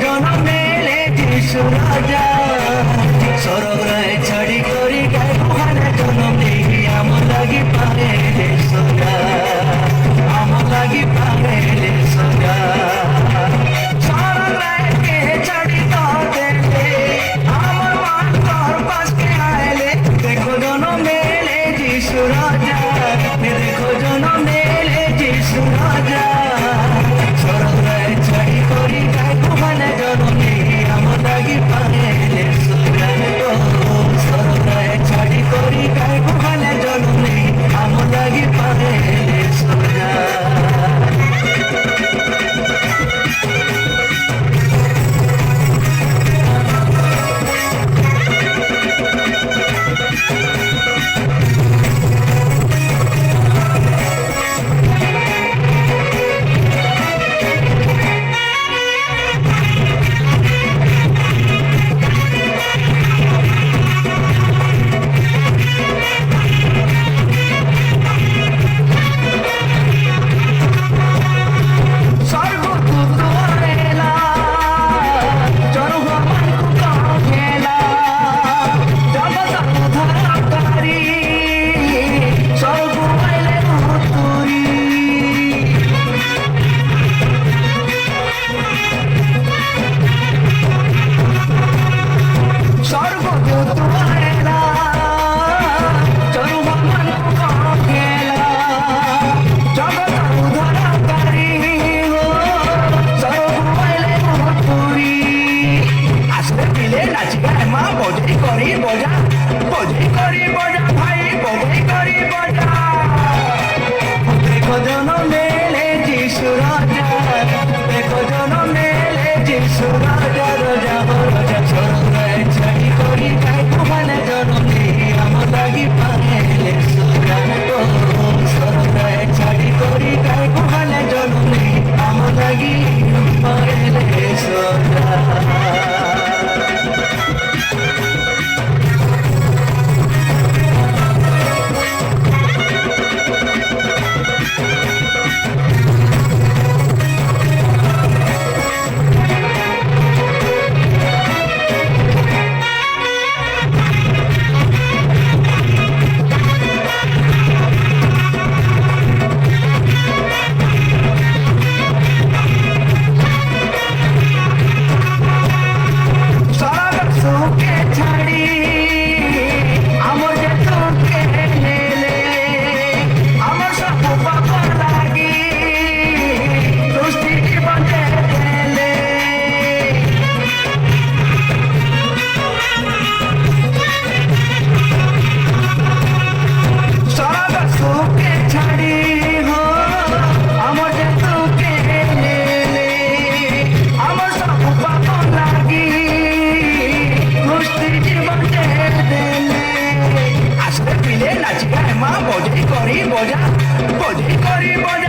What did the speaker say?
জনম নেলে যিশু রাজা সরগ্রায় ছাড়ি করি গায় কুহানে জনম নেই আমার লাগি পারে সজা আমার লাগি পারে সজা সরগ্রায় কে ছাড়ি তো দেলে আমার মান তোর পাশে আইলে দেখো জনম নেলে যিশু রাজা দেখো জনম নেলে যিশু রাজা সরগ্রায় ছাড়ি করি গায় কুহানে জনম নেই আমার লাগি পারে সজা সরগ্রায় ছাড়ি করি গায় কুহানে জনম নেই আমার লাগি পারে সজা দেখো জনম নেলে যিশু রাজা দেখো জনম নেলে যিশু রাজা রাজা রাজা সরগ্রায় ছাড়ি করি গায় কুহানে জনম নেই আমার লাগি পারে সজা সরগ্রায় ছাড়ি করি গায় কুহানে জনম নেই আমার লাগি পারে সজা বজাই করি বজা